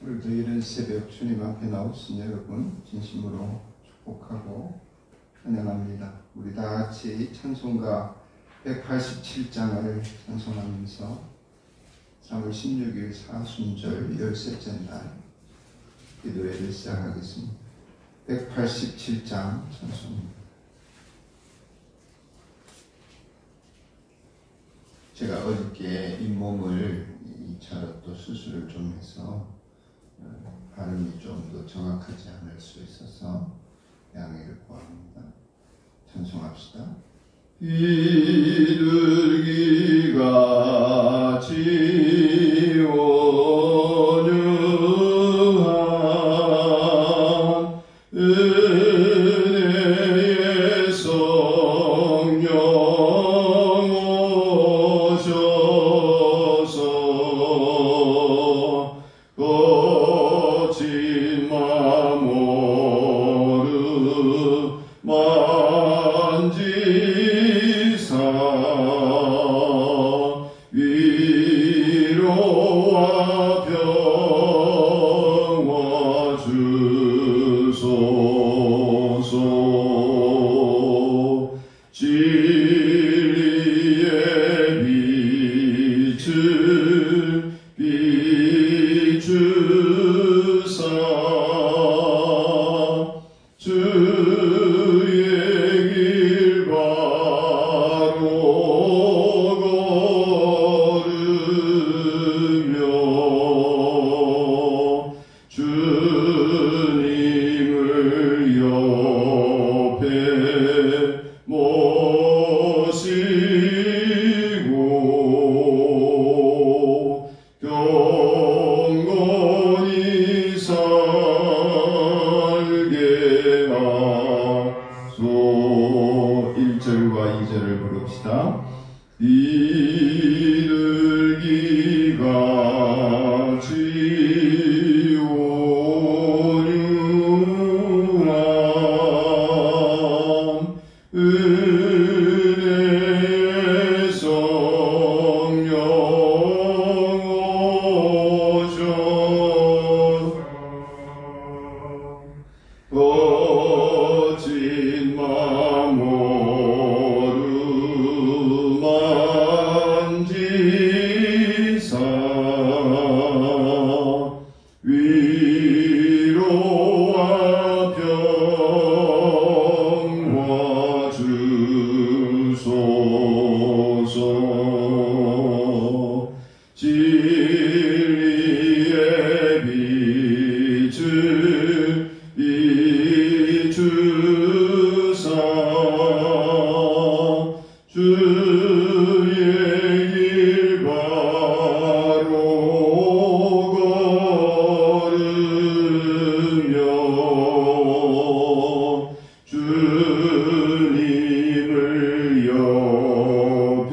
오늘도 이런 새벽 주님 앞에 나오신 여러분 진심으로 축복하고 찬양합니다. 우리 다 같이 찬송가 187장을 찬송하면서 3월 16일 사순절 13째 날 기도회를 시작하겠습니다. 187장 찬송입니다. 제가 어저께 잇몸을 2차로 또 수술을 좀 해서 발음이 좀 더 정확하지 않을 수 있어서 양해를 구합니다. 찬송합시다. 비둘기가 지원유한 은혜의 성령 오셔서 거친 마모르 만지사 위로와 평화 주소서. 진리의 빛을 비추사 주의 길 바로 걸으며 주님을 옆에 모시고 경건히 살게 하소. 1절과 2절을 부릅시다. 비둘기가 지원유한 은혜의 성령 오셔서 거친 마모르 만지사 위로와 평화 주소서. 진리의 빛을 비추사 주의 길 바로 걸으며 주님을 옆에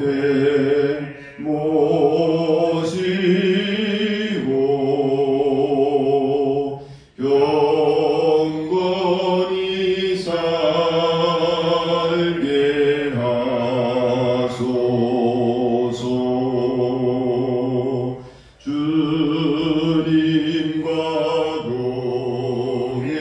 모시고 경건히 살게 하소서. 주님과 동행하며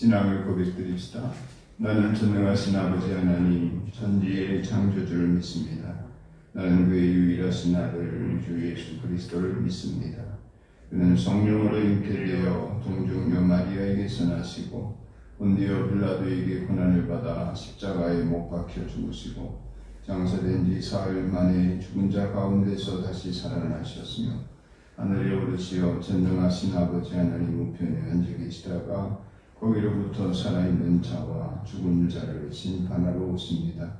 신앙을 고백드립시다. 나는 전능하신 아버지 하나님 천지의 창조주를 믿습니다. 나는 그의 유일하신 아들 주 예수 그리스도를 믿습니다. 그는 성령으로 잉태되어 동정녀 마리아에게서 나시고 본디오 빌라도에게 고난을 받아 십자가에 못 박혀 죽으시고 장사된 지 사흘 만에 죽은 자 가운데서 다시 살아나셨으며 하늘에 오르시어 전능하신 아버지 하나님 우편에 앉아 계시다가 거기로부터 살아있는 자와 죽은 자를 심판하러 오십니다.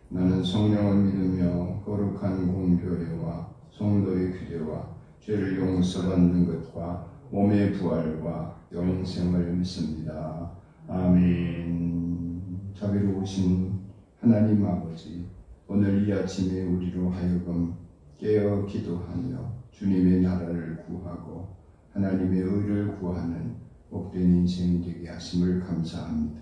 나는 성령을 믿으며 거룩한 공교회와 성도의 규례와 죄를 용서받는 것과 몸의 부활과 영생을 믿습니다. 아멘. 자비로우신 하나님 아버지, 오늘 이 아침에 우리로 하여금 깨어 기도하며 주님의 나라를 구하고 하나님의 의를 구하는 복된 인생이 되게 하심을 감사합니다.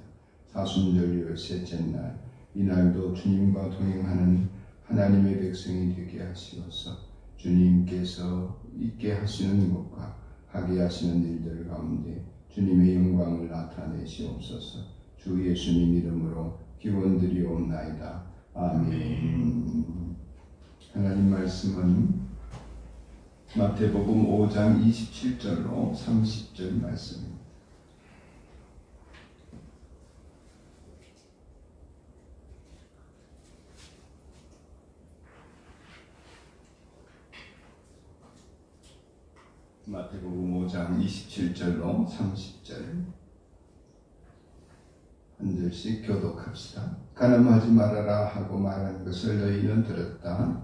사순절요 셋째 날, 이날도 주님과 동행하는 하나님의 백성이 되게 하시어서 주님께서 있게 하시는 것과 하게 하시는 일들 가운데 주님의 영광을 나타내시옵소서. 주 예수님 이름으로 기원드리옵나이다. 아멘. 하나님 말씀은 마태복음 5장 27절로 30절 말씀입니다. 마태복음 5장 27절로 30절 한 절씩 교독합시다. 간음하지 말아라 하고 말한 것을 너희는 들었다.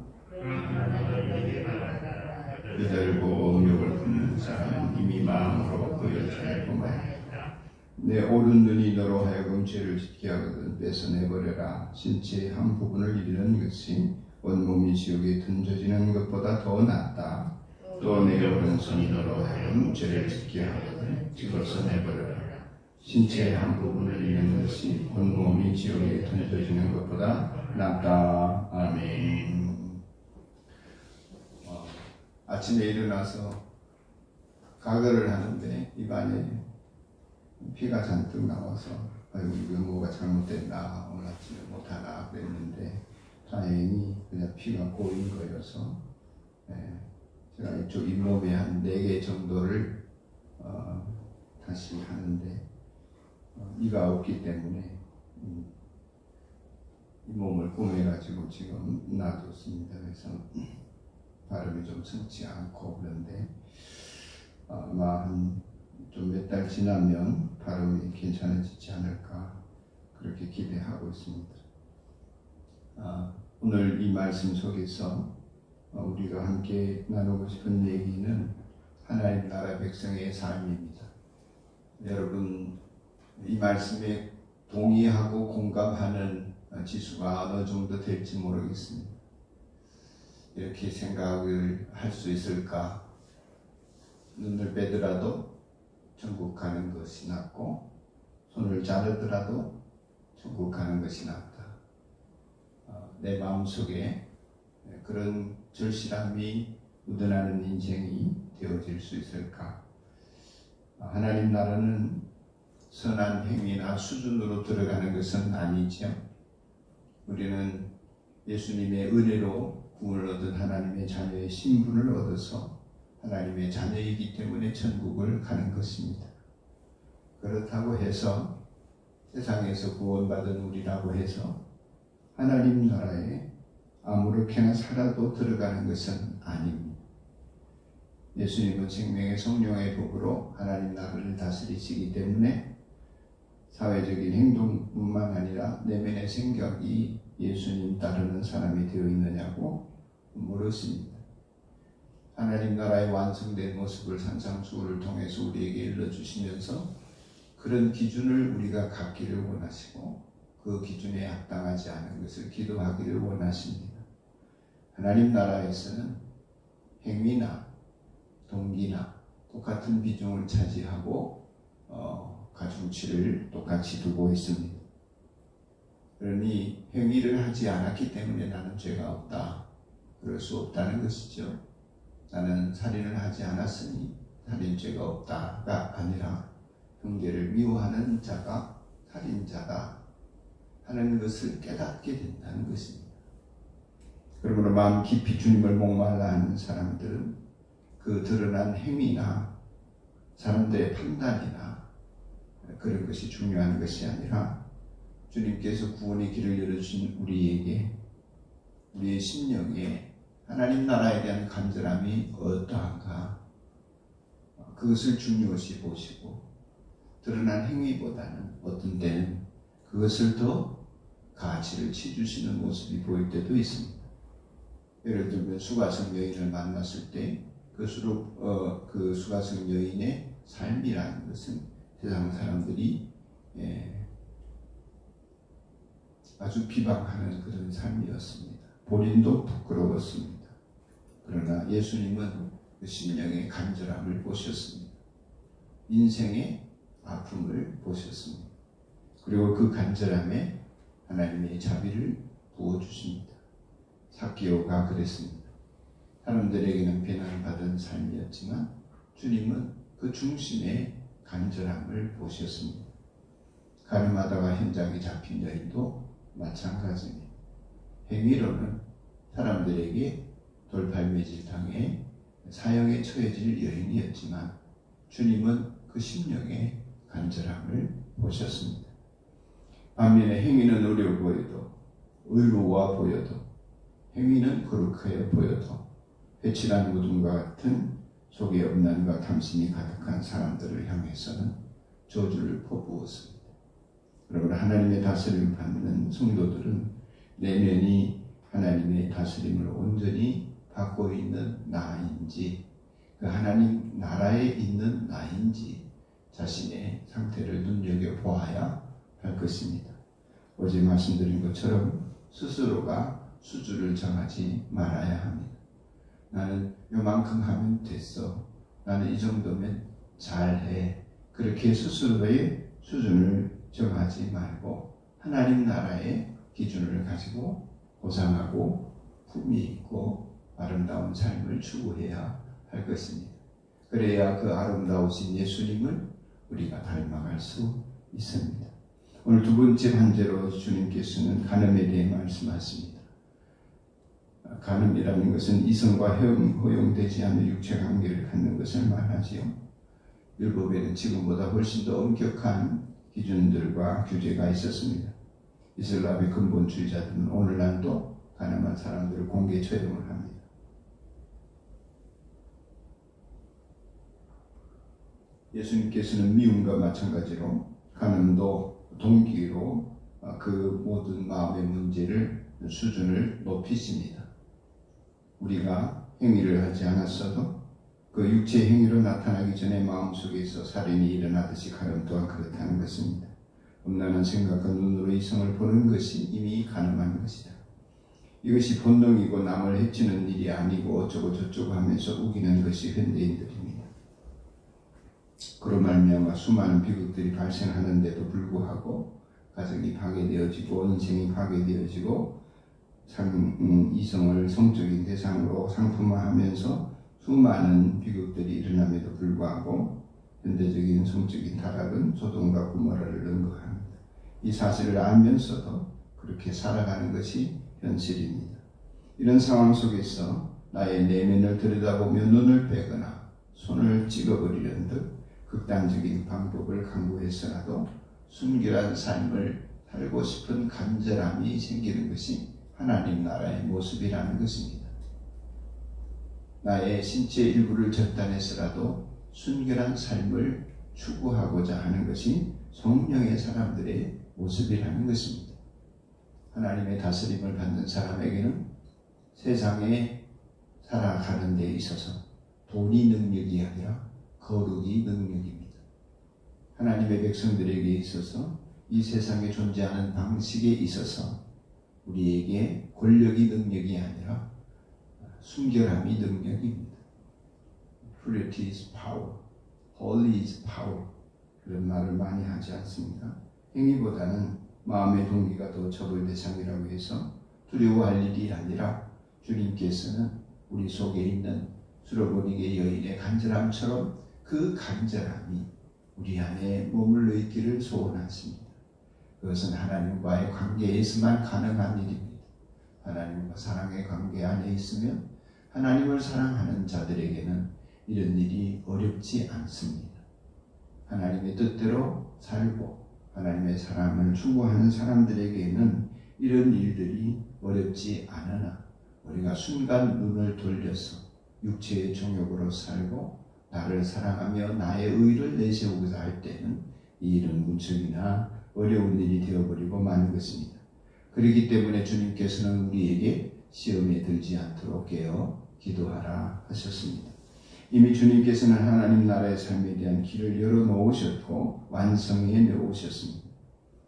그들고 음욕을 품는 사람은 이미 마음으로 그 여자를 범하였다. 내 오른 눈이 너로 하여금 죄를 짓게 하거든 뺏어내버려라. 신체의 한 부분을 잃는 것이 온몸이 지옥에 던져지는 것보다 더 낫다. 또 내 오른손이 너로 하여금 죄를 짓게 하거든 찍어서 내버려라. 신체의 한 부분을 잃는 것이 온몸이 지옥에 던져지는 것보다 낫다. 아멘. 아침에 일어나서 가글을 하는데 입안에 피가 잔뜩 나와서 아이고 이거 뭐가 잘못됐나 오늘 아침에 못하나 그랬는데 다행히 그냥 피가 고인 거여서 제가 이쪽 잇몸에 한 4개 정도를 다시 하는데 이가 없기 때문에 잇몸을 꼬매가지고 지금 놔뒀습니다. 그래서 발음이 좀 성치 않고 그런데 아마 좀 몇 달 지나면 발음이 괜찮아지지 않을까 그렇게 기대하고 있습니다. 오늘 이 말씀 속에서 우리가 함께 나누고 싶은 얘기는 하나님 나라 백성의 삶입니다. 여러분 이 말씀에 동의하고 공감하는 지수가 어느 정도 될지 모르겠습니다. 이렇게 생각을 할 수 있을까? 눈을 빼더라도 천국 가는 것이 낫고 손을 자르더라도 천국 가는 것이 낫다. 내 마음속에 그런 절실함이 묻어나는 인생이 되어질 수 있을까? 하나님 나라는 선한 행위나 수준으로 들어가는 것은 아니죠. 우리는 예수님의 은혜로 구원을 얻은 하나님의 자녀의 신분을 얻어서 하나님의 자녀이기 때문에 천국을 가는 것입니다. 그렇다고 해서 세상에서 구원받은 우리라고 해서 하나님 나라에 아무렇게나 살아도 들어가는 것은 아닙니다. 예수님은 생명의 성령의 복으로 하나님 나라를 다스리시기 때문에 사회적인 행동뿐만 아니라 내면의 생각이 예수님 따르는 사람이 되어 있느냐고 물었습니다. 하나님 나라의 완성된 모습을 산상수훈을 통해서 우리에게 일러주시면서 그런 기준을 우리가 갖기를 원하시고 그 기준에 합당하지 않은 것을 기도하기를 원하십니다. 하나님 나라에서는 행위나 동기나 똑같은 비중을 차지하고 가중치를 똑같이 두고 있습니다. 그러니 행위를 하지 않았기 때문에 나는 죄가 없다. 그럴 수 없다는 것이죠. 나는 살인을 하지 않았으니 살인죄가 없다가 아니라 형제를 미워하는 자가 살인자다 하는 것을 깨닫게 된다는 것입니다. 그러므로 마음 깊이 주님을 목말라 하는 사람들은 그 드러난 행위나 사람들의 판단이나 그런 것이 중요한 것이 아니라 주님께서 구원의 길을 열어주신 우리에게 우리의 심령에 하나님 나라에 대한 간절함이 어떠한가 그것을 중요시 보시고 드러난 행위보다는 어떤 때는 그것을 더 가치를 치주시는 모습이 보일 때도 있습니다. 예를 들면 수가성 여인을 만났을 때 그 수가성 여인의 삶이라는 것은 세상 사람들이 아주 비방하는 그런 삶이었습니다. 본인도 부끄러웠습니다. 그러나 예수님은 그 심령의 간절함을 보셨습니다. 인생의 아픔을 보셨습니다. 그리고 그 간절함에 하나님의 자비를 부어주십니다. 삭개오가 그랬습니다. 사람들에게는 비난받은 삶이었지만 주님은 그 중심의 간절함을 보셨습니다. 가늠하다가 현장에 잡힌 여인도 마찬가지입니다. 행위로는 사람들에게 돌팔매질 당해 사형에 처해질 여인이었지만 주님은 그 심령의 간절함을 보셨습니다. 반면에 행위는 어려워 보여도 의로워 보여도 행위는 거룩해 보여도 회칠한 무덤과 같은 속에 음란과 탐심이 가득한 사람들을 향해서는 저주를 퍼부었습니다. 그러므로 하나님의 다스림을 받는 성도들은 내면이 하나님의 다스림을 온전히 받고 있는 나인지 그 하나님 나라에 있는 나인지 자신의 상태를 눈여겨보아야 할 것입니다. 어제 말씀드린 것처럼 스스로가 수준을 정하지 말아야 합니다. 나는 요만큼 하면 됐어. 나는 이 정도면 잘해. 그렇게 스스로의 수준을 정하지 말고 하나님 나라의 기준을 가지고 고상하고 품위 있고 아름다운 삶을 추구해야 할 것입니다. 그래야 그 아름다우신 예수님을 우리가 닮아갈 수 있습니다. 오늘 두 번째 반제로 주님께서는 간음에 대해 말씀하십니다. 간음이라는 것은 이성과 허용되지 않는 육체관계를 갖는 것을 말하지요. 율법에는 지금보다 훨씬 더 엄격한 기준들과 규제가 있었습니다. 이슬람의 근본주의자들은 오늘날도 간음한 사람들을 공개 처형을 합니다. 예수님께서는 미움과 마찬가지로 간음도 동기로 그 모든 마음의 문제를 수준을 높이십니다. 우리가 행위를 하지 않았어도 그 육체 행위로 나타나기 전에 마음속에서 살인이 일어나듯이 간음 또한 그렇다는 것입니다. 음란한 생각과 눈으로 이성을 보는 것이 이미 간음한 것이다. 이것이 본능이고 남을 해치는 일이 아니고 어쩌고 저쩌고 하면서 우기는 것이 현대인들입니다. 그로 말미암아 수많은 비극들이 발생하는데도 불구하고 가정이 파괴되어지고 인생이 파괴되어지고 이성을 성적인 대상으로 상품화하면서 수많은 비극들이 일어남에도 불구하고 현대적인 성적인 타락은 소돔과 고모라를 능가합니다. 이 사실을 알면서도 그렇게 살아가는 것이 현실입니다. 이런 상황 속에서 나의 내면을 들여다보며 눈을 빼거나 손을 찍어버리는 듯 극단적인 방법을 강구해서라도 순결한 삶을 살고 싶은 간절함이 생기는 것이 하나님 나라의 모습이라는 것입니다. 나의 신체 일부를 절단해서라도 순결한 삶을 추구하고자 하는 것이 성령의 사람들의 모습이라는 것입니다. 하나님의 다스림을 받는 사람에게는 세상에 살아가는 데 있어서 돈이 능력이 아니라 거룩이 능력입니다. 하나님의 백성들에게 있어서 이 세상에 존재하는 방식에 있어서 우리에게 권력이 능력이 아니라 순결함이 능력입니다. Purity is power, holy is power. 그런 말을 많이 하지 않습니까? 행위보다는 마음의 동기가 더 처벌 대상이라고 해서 두려워할 일이 아니라 주님께서는 우리 속에 있는 수로보니게 여인의 간절함처럼 그 간절함이 우리 안에 머물러 있기를 소원하십니다. 그것은 하나님과의 관계에서만 가능한 일입니다. 하나님과 사랑의 관계 안에 있으면 하나님을 사랑하는 자들에게는 이런 일이 어렵지 않습니다. 하나님의 뜻대로 살고 하나님의 사랑을 추구하는 사람들에게는 이런 일들이 어렵지 않으나 우리가 순간 눈을 돌려서 육체의 정욕으로 살고 나를 사랑하며 나의 의를 내세우고자 할 때는 이 일은 무척이나 어려운 일이 되어버리고 마는 것입니다. 그렇기 때문에 주님께서는 우리에게 시험에 들지 않도록 깨어 기도하라 하셨습니다. 이미 주님께서는 하나님 나라의 삶에 대한 길을 열어놓으셨고 완성해 놓으셨습니다.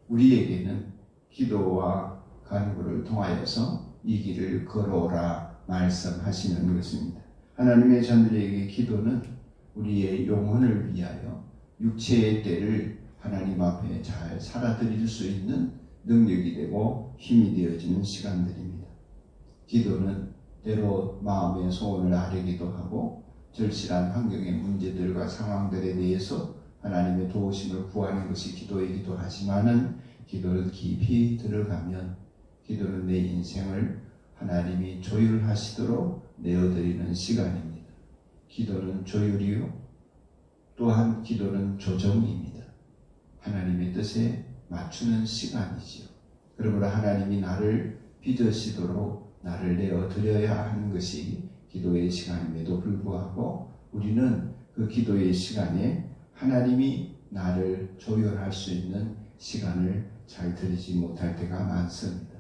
우리에게는 기도와 간구를 통하여서 이 길을 걸어오라 말씀하시는 것입니다. 하나님의 자녀들에게 기도는 우리의 영혼을 위하여 육체의 때를 하나님 앞에 잘 살아드릴 수 있는 능력이 되고 힘이 되어지는 시간들입니다. 기도는 때로 마음의 소원을 아뢰기도 하고 절실한 환경의 문제들과 상황들에 대해서 하나님의 도우심을 구하는 것이 기도이기도 하지만은 기도를 깊이 들어가면 기도는 내 인생을 하나님이 조율하시도록 내어드리는 시간입니다. 기도는 조율이요 또한 기도는 조정입니다. 하나님의 뜻에 맞추는 시간이지요. 그러므로 하나님이 나를 빚으시도록 나를 내어드려야 하는 것이 기도의 시간임에도 불구하고 우리는 그 기도의 시간에 하나님이 나를 조율할 수 있는 시간을 잘 드리지 못할 때가 많습니다.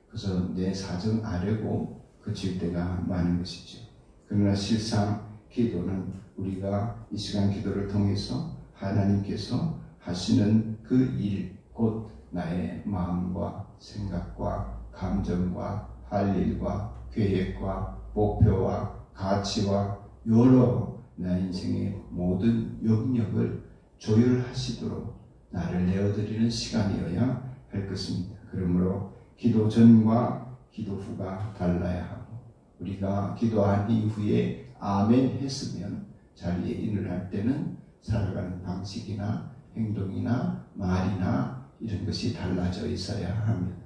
그래서 내 사정 아래고 그칠 때가 많은 것이죠. 그러나 실상 기도는 우리가 이 시간 기도를 통해서 하나님께서 하시는 그 일, 곧 나의 마음과 생각과 감정과 할 일과 계획과 목표와 가치와 여러 내 인생의 모든 영역을 조율하시도록 나를 내어드리는 시간이어야 할 것입니다. 그러므로 기도 전과 기도 후가 달라야 하고 우리가 기도한 이후에 아멘 했으면 자리에 일어날 때는 살아가는 방식이나 행동이나 말이나 이런 것이 달라져 있어야 합니다.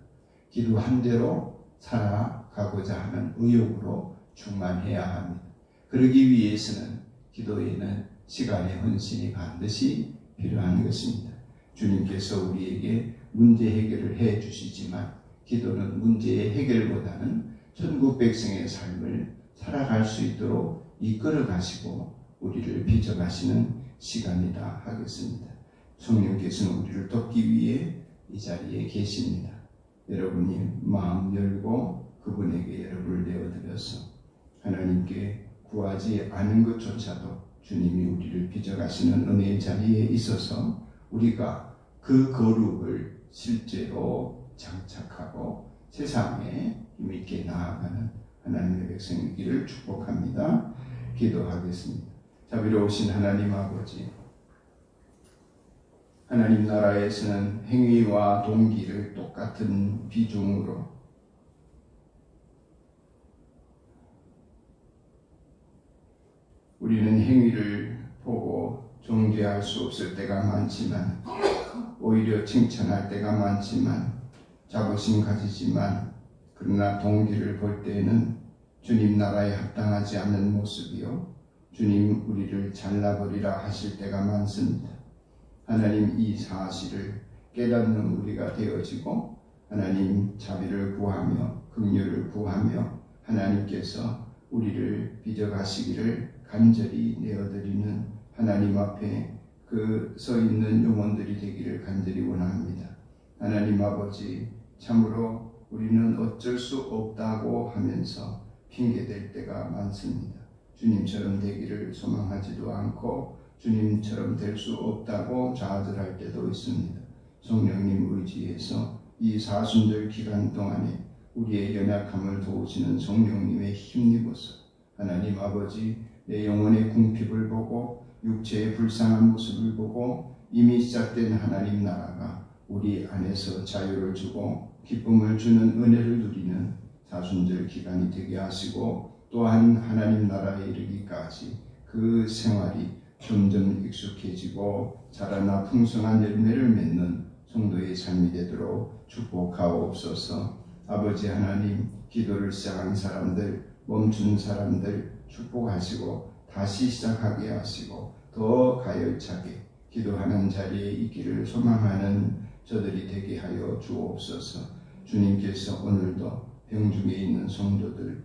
기도한 대로 살아가고자 하는 의욕으로 충만해야 합니다. 그러기 위해서는 기도에는 시간의 헌신이 반드시 필요한 것입니다. 주님께서 우리에게 문제 해결을 해 주시지만 기도는 문제의 해결보다는 천국 백성의 삶을 살아갈 수 있도록 이끌어 가시고 우리를 빚어가시는 시간이다 하겠습니다. 성령께서는 우리를 돕기 위해 이 자리에 계십니다. 여러분이 마음 열고 그분에게 여러분을 내어드려서 하나님께 구하지 않은 것조차도 주님이 우리를 빚어가시는 은혜의 자리에 있어서 우리가 그 거룩을 실제로 장착하고 세상에 힘있게 나아가는 하나님의 백성이기를 축복합니다. 기도하겠습니다. 자비로우신 하나님 아버지, 하나님 나라에서는 행위와 동기를 똑같은 비중으로 우리는 행위를 보고 정죄할 수 없을 때가 많지만 오히려 칭찬할 때가 많지만 자부심 가지지만 그러나 동기를 볼 때에는 주님 나라에 합당하지 않는 모습이요 주님 우리를 잘라버리라 하실 때가 많습니다. 하나님 이 사실을 깨닫는 우리가 되어지고 하나님 자비를 구하며 긍휼을 구하며 하나님께서 우리를 빚어가시기를 간절히 내어드리는 하나님 앞에 그 서 있는 영혼들이 되기를 간절히 원합니다. 하나님 아버지, 참으로 우리는 어쩔 수 없다고 하면서 핑계댈 때가 많습니다. 주님처럼 되기를 소망하지도 않고 주님처럼 될 수 없다고 좌절할 때도 있습니다. 성령님 의지에서 이 사순절 기간 동안에 우리의 연약함을 도우시는 성령님의 힘입어서 하나님 아버지, 내 영혼의 궁핍을 보고 육체의 불쌍한 모습을 보고 이미 시작된 하나님 나라가 우리 안에서 자유를 주고 기쁨을 주는 은혜를 누리는 사순절 기간이 되게 하시고 또한 하나님 나라에 이르기까지 그 생활이 점점 익숙해지고 자라나 풍성한 열매를 맺는 성도의 삶이 되도록 축복하옵소서. 아버지 하나님, 기도를 시작한 사람들, 멈춘 사람들 축복하시고 다시 시작하게 하시고 더 가열차게 기도하는 자리에 있기를 소망하는 저들이 되게 하여 주옵소서. 주님께서 오늘도 병중에 있는 성도들,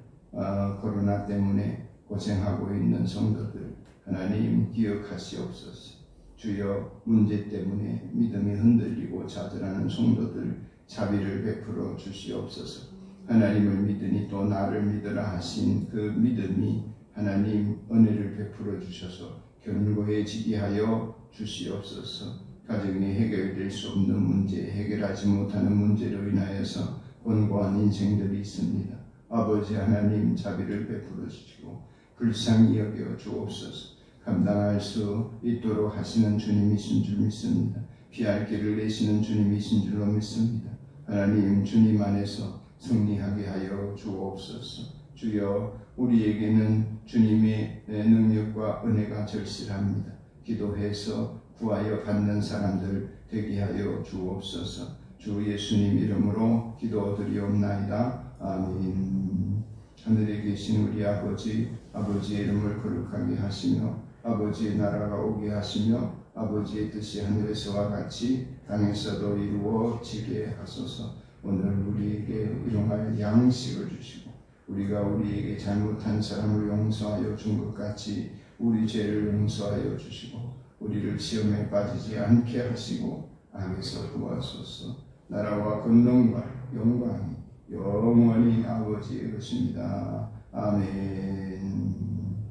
코로나 때문에 고생하고 있는 성도들 하나님 기억하시옵소서. 주여, 문제 때문에 믿음이 흔들리고 좌절하는 성도들 자비를 베풀어 주시옵소서. 하나님을 믿으니 또 나를 믿으라 하신 그 믿음이 하나님 은혜를 베풀어 주셔서 견고해지게 하여 주시옵소서. 가정에 해결될 수 없는 문제, 해결하지 못하는 문제로 인하여서 권고한 인생들이 있습니다. 아버지 하나님, 자비를 베풀어 주시고 불쌍히 여겨 주옵소서. 감당할 수 있도록 하시는 주님이신 줄 믿습니다. 피할 길을 내시는 주님이신 줄로 믿습니다. 하나님, 주님 안에서 승리하게 하여 주옵소서. 주여, 우리에게는 주님의 능력과 은혜가 절실합니다. 기도해서 구하여 받는 사람들 되게 하여 주옵소서. 주 예수님 이름으로 기도드리옵나이다. 아멘. 하늘에 계신 우리 아버지, 아버지의 이름을 거룩하게 하시며 아버지의 나라가 오게 하시며 아버지의 뜻이 하늘에서와 같이 땅에서도 이루어지게 하소서. 오늘 우리에게 일용할 양식을 주시고 우리가 우리에게 잘못한 사람을 용서하여 준 것 같이 우리 죄를 용서하여 주시고 우리를 시험에 빠지지 않게 하시고 악에서 구하소서. 나라와 권능과 영광이 영원히 아버지의 것입니다. 아멘.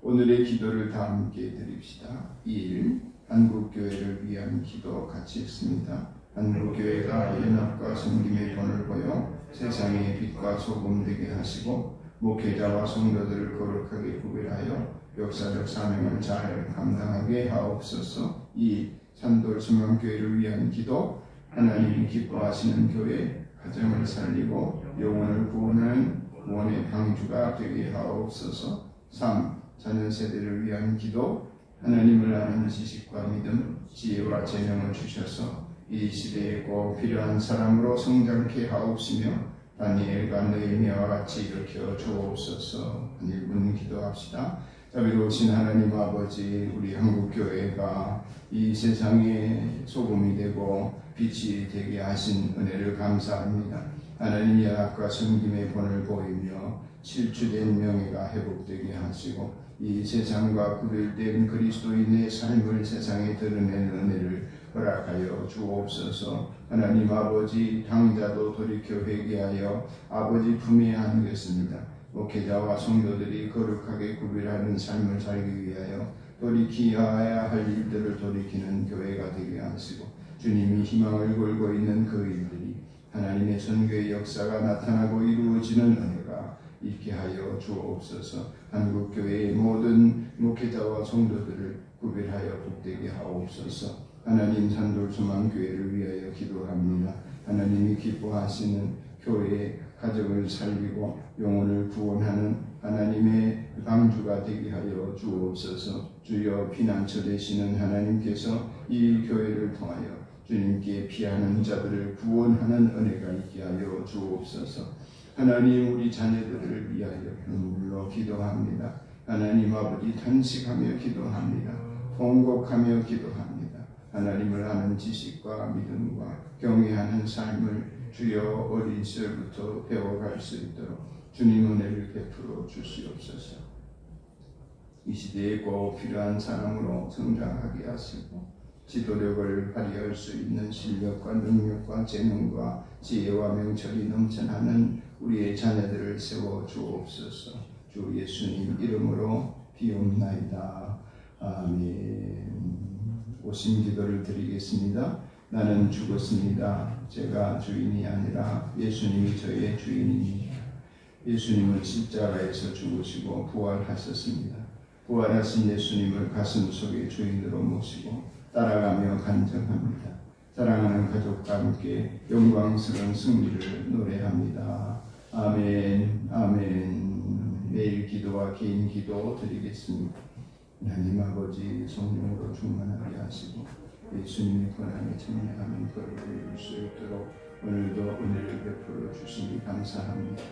오늘의 기도를 다 함께 드립시다. 2일 한국교회를 위한 기도 같이 했습니다. 한국교회가 연합과 섬김의 본을 보여 세상의 빛과 소금 되게 하시고 목회자와 성도들을 거룩하게 구별하여 역사적 사명을 잘 감당하게 하옵소서. 2. 산돌소망교회를 위한 기도. 하나님이 기뻐하시는 교회, 가정을 살리고 영혼을 구원하는 구원의 방주가 되게 하옵소서. 3. 자녀 세대를 위한 기도. 하나님을 아는 지식과 믿음, 지혜와 재능을 주셔서 이 시대에 꼭 필요한 사람으로 성장케 하옵시며 다니엘과 느헤미야와 같이 일으켜 주옵소서. 한 1분 기도합시다. 자비로우신 하나님 아버지, 우리 한국교회가 이 세상의 소금이 되고 빛이 되게 하신 은혜를 감사합니다. 하나님 연합과 섬김의 본을 보이며 실추된 명예가 회복되게 하시고 이 세상과 구별된 그리스도인의 삶을 세상에 드러내는 은혜를 허락하여 주옵소서. 하나님 아버지, 당자도 돌이켜 회개하여 아버지 품에 안겼습니다. 목회자와 성도들이 거룩하게 구별하는 삶을 살기 위하여 돌이켜야 할 일들을 돌이키는 교회가 되게 하시고 주님이 희망을 걸고 있는 그 일들이 하나님의 선교의 역사가 나타나고 이루어지는 은혜가 있게 하여 주옵소서. 한국교회의 모든 목회자와 성도들을 구별하여 복되게 하옵소서. 하나님, 산돌소망교회를 위하여 기도합니다. 하나님이 기뻐하시는 교회의 가정을 살리고 영혼을 구원하는 하나님의 방주가 되게 하여 주옵소서. 주여, 피난처 되시는 하나님께서 이 교회를 통하여 주님께 피하는 자들을 구원하는 은혜가 있게 하여 주옵소서. 하나님, 우리 자녀들을 위하여 눈물로 기도합니다. 하나님 아버지, 탄식하며 기도합니다. 통곡하며 기도합니다. 하나님을 아는 지식과 믿음과 경외하는 삶을 주여 어린 시절부터 배워갈 수 있도록 주님 은혜를 베풀어 주시옵소서. 이 시대에 꼭 필요한 사람으로 성장하게 하시고 지도력을 발휘할 수 있는 실력과 능력과 재능과 지혜와 명철이 넘쳐나는 우리의 자녀들을 세워 주옵소서. 주 예수님 이름으로 비옵나이다. 아멘. 오신 기도를 드리겠습니다. 나는 죽었습니다. 제가 주인이 아니라 예수님이 저의 주인입니다. 예수님은 십자가에서 죽으시고 부활하셨습니다. 부활하신 예수님을 가슴속에 주인으로 모시고 따라가며 간증합니다. 사랑하는 가족과 함께 영광스러운 승리를 노래합니다. 아멘, 아멘. 매일 기도와 개인 기도 드리겠습니다. 하나님 아버지 성령으로 충만하게 하시고 예수님의 권한에 참여하는 거를 이룰 수 있도록 오늘도 은혜를 베풀어 주시니 감사합니다.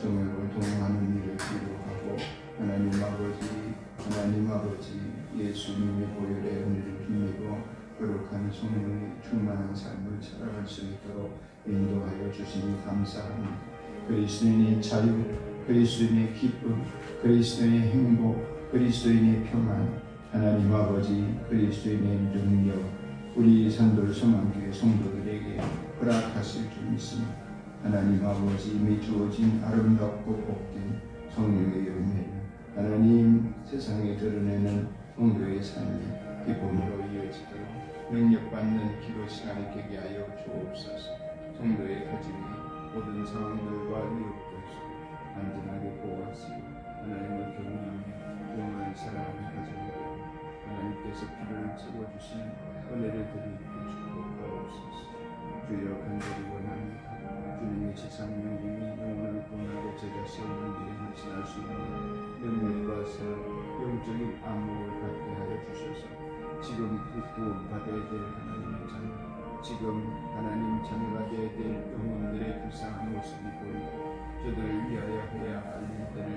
정욕을 동행하는 일을 기도하고 하나님 아버지 예수님의 보혈의 은혜를 힘입어 거룩한 성령의 충만한 삶을 살아갈 수 있도록 인도하여 주시니 감사합니다. 그리스도인의 자유, 그리스도인의 기쁨, 그리스도인의 행복, 그리스도인의 평안, 하나님 아버지 그리스도인의 능력, 우리 산돌 소망교회 성도들에게 허락하실 줄 믿습니다. 하나님 아버지 이미 주어진 아름답고 복된 성령의 열매를 하나님 세상에 드러내는 성도의 삶이 기쁨으로 이어지도록 능력받는 기도 시간이 되게 하여 주옵소서. 성도의 가짐이 모든 상황들과 위협들에서 안전하게 보호하시고 하나님을 경외하며 영원히 살아가는 가정이 되고 하나님께서 피를 채워주시는 은혜를 드리게 주옵소서. 주여 간절히 원합니다. 주님의 지상 명령이 영혼을 구원하고 제자 세우는 일에 헌신할 수 있는 능력과 사랑, 영적인 안목을 갖게 하여 주셔서 지금 구원받아야 될 하나님의 자녀, 지금 하나님 자녀가 되어야 될 영혼들의 불쌍한 모습이 보이고 저들을 위하여 해야 할 일들을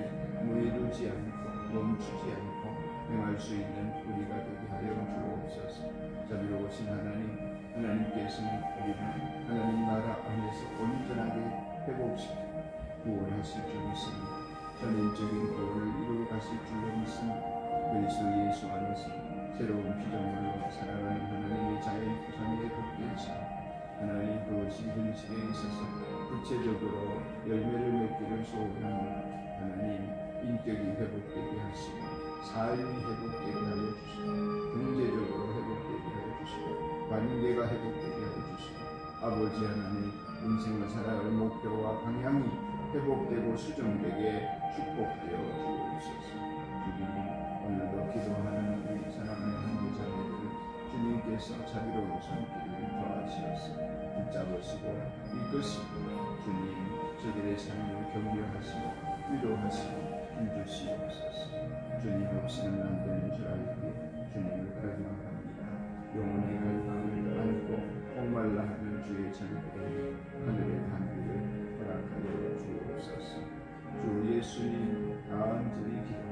무해두지 않고 멈추지 않고 행할 수 있는 우리가 되게 하여 주옵소서. 자비로우신 하나님께서는 우리를 하나님 나라 안에서 온전하게 회복시켜 구원하실 줄 믿습니다. 전인적인 구원을 이루어 가실 줄로 믿습니다. 그리스도 예수 안에서 새로운 피조물로 살아가는 하나님의 자연 구성에 돕겠사 하나님 그것이 현실에 있어서 구체적으로 열매를 맺기를 소원하는 하나님 인격이 회복되게 하시고 삶이 회복되게 하여 주시고 경제적으로 회복되게 하여 주시고 관계가 회복되게 하여 주시고 아버지 하나님 인생을 살아갈 목표와 방향이 회복되고 수정되게 축복되어 주옵소서. 주님 오늘도 기도하는 우리 사랑하는 한교자매들을 주님께서 자비로운 손길을 더하시어서 붙잡으시고 이끄시고 주님 저들의 삶을 격려하시고 위로하시고 힘주시옵소서. 주님 없이는 안 되는 줄 알고 주님을 갈망합니다. 영혼의 갈망을 안고 목말라 하는 주의 자녀들에게 하늘의 하늘을 허락하여 주옵소서. 주 예수님 간절히 기도합니다.